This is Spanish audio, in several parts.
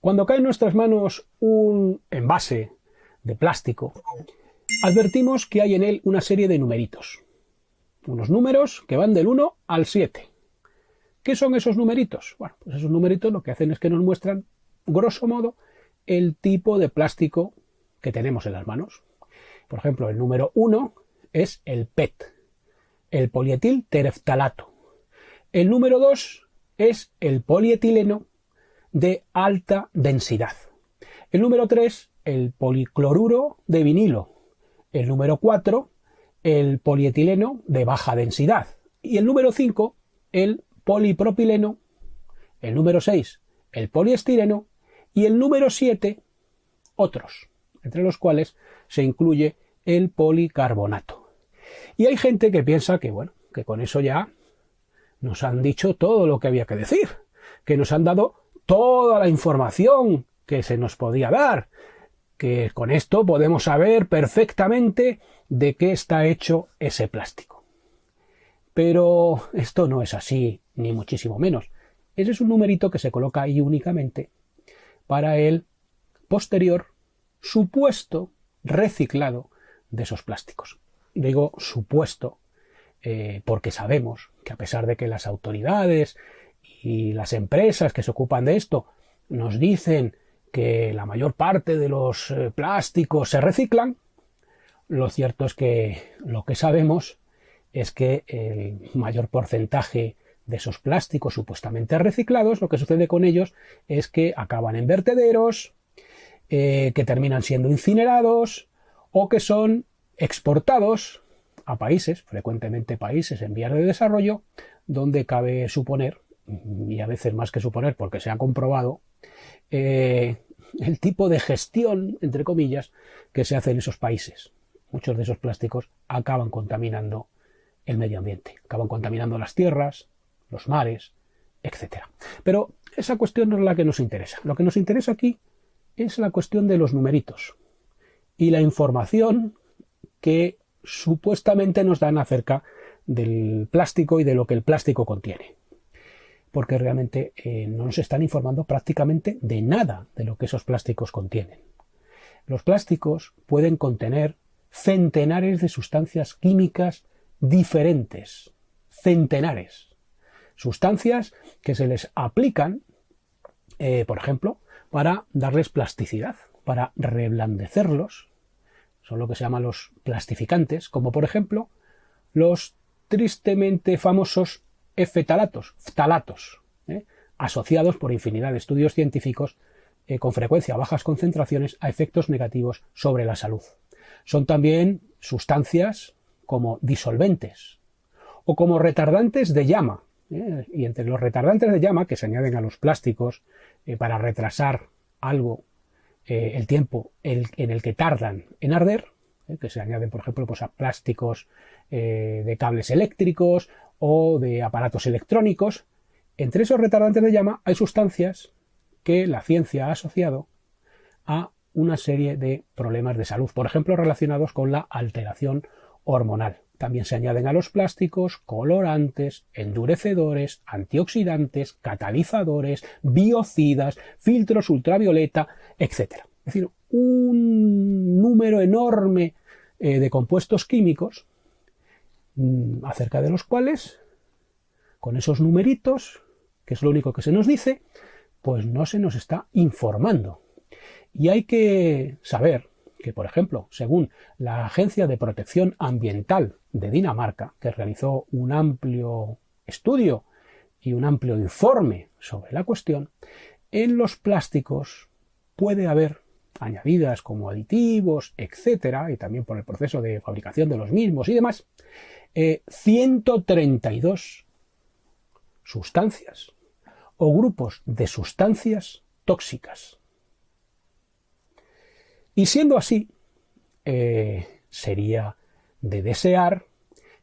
Cuando cae en nuestras manos un envase de plástico, advertimos que hay en él una serie de numeritos. Unos números que van del 1 al 7. ¿Qué son esos numeritos? Bueno, pues esos numeritos lo que hacen es que nos muestran, grosso modo, el tipo de plástico que tenemos en las manos. Por ejemplo, el número 1 es el PET, el polietil tereftalato. El número 2 es el polietileno de alta densidad. El número 3, el policloruro de vinilo. El número 4, el polietileno de baja densidad. Y el número 5, el polipropileno. El número 6, el poliestireno. Y el número 7, otros, entre los cuales se incluye el policarbonato. Y hay gente que piensa que, bueno, que con eso ya nos han dicho todo lo que había que decir, que nos han dado toda la información que se nos podía dar, que con esto podemos saber perfectamente de qué está hecho ese plástico. Pero esto no es así, ni muchísimo menos. Ese es un numerito que se coloca ahí únicamente para el posterior supuesto reciclado de esos plásticos. Digo supuesto porque sabemos que a pesar de que las autoridades y las empresas que se ocupan de esto nos dicen que la mayor parte de los plásticos se reciclan, lo cierto es que lo que sabemos es que el mayor porcentaje de esos plásticos supuestamente reciclados, lo que sucede con ellos es que acaban en vertederos, que terminan siendo incinerados o que son exportados a países, frecuentemente países en vías de desarrollo, donde cabe suponer, y a veces más que suponer porque se ha comprobado, el tipo de gestión, entre comillas, que se hace en esos países. Muchos de esos plásticos acaban contaminando el medio ambiente, acaban contaminando las tierras, los mares, etc. Pero esa cuestión no es la que nos interesa. Lo que nos interesa aquí es la cuestión de los numeritos y la información que supuestamente nos dan acerca del plástico y de lo que el plástico contiene. Porque realmente no nos están informando prácticamente de nada de lo que esos plásticos contienen. Los plásticos pueden contener centenares de sustancias químicas diferentes. Centenares. Sustancias que se les aplican, por ejemplo, para darles plasticidad, para reblandecerlos. Son lo que se llaman los plastificantes, como por ejemplo los tristemente famosos ftalatos, asociados por infinidad de estudios científicos con frecuencia a bajas concentraciones a efectos negativos sobre la salud. Son también sustancias como disolventes o como retardantes de llama. Y entre los retardantes de llama que se añaden a los plásticos para retrasar algo, el tiempo en el que tardan en arder, que se añaden, por ejemplo, pues a plásticos de cables eléctricos o de aparatos electrónicos, entre esos retardantes de llama hay sustancias que la ciencia ha asociado a una serie de problemas de salud, por ejemplo, relacionados con la alteración hormonal. También se añaden a los plásticos colorantes, endurecedores, antioxidantes, catalizadores, biocidas, filtros ultravioleta, etc. Es decir, un número enorme de compuestos químicos acerca de los cuales, con esos numeritos, que es lo único que se nos dice, pues no se nos está informando. Y hay que saber que, por ejemplo, según la Agencia de Protección Ambiental de Dinamarca, que realizó un amplio estudio y un amplio informe sobre la cuestión, en los plásticos puede haber añadidas como aditivos, etcétera, y también por el proceso de fabricación de los mismos y demás, 132 sustancias o grupos de sustancias tóxicas. Y siendo así, sería de desear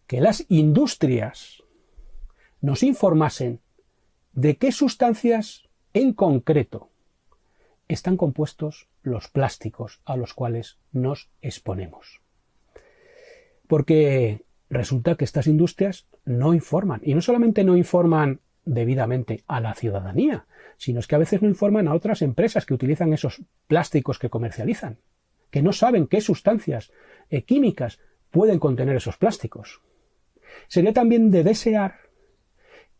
que las industrias nos informasen de qué sustancias en concreto están compuestos los plásticos a los cuales nos exponemos. Porque resulta que estas industrias no informan, y no solamente no informan debidamente a la ciudadanía, sino es que a veces no informan a otras empresas que utilizan esos plásticos que comercializan, que no saben qué sustancias químicas pueden contener esos plásticos. Sería también de desear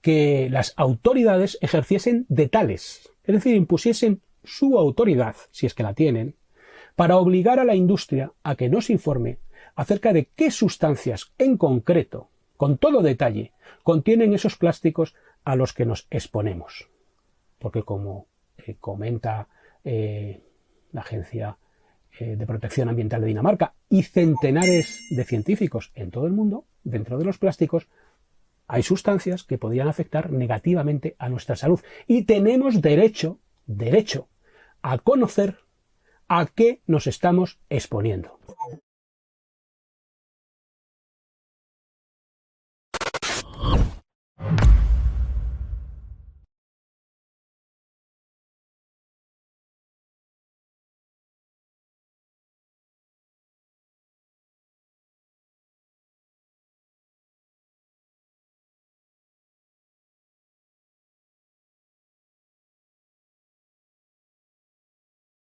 que las autoridades ejerciesen de tales, es decir, impusiesen su autoridad, si es que la tienen, para obligar a la industria a que nos informe acerca de qué sustancias en concreto, con todo detalle, contienen esos plásticos a los que nos exponemos. Porque como comenta la Agencia de Protección Ambiental de Dinamarca y centenares de científicos en todo el mundo, dentro de los plásticos hay sustancias que podrían afectar negativamente a nuestra salud. Y tenemos derecho a conocer a qué nos estamos exponiendo.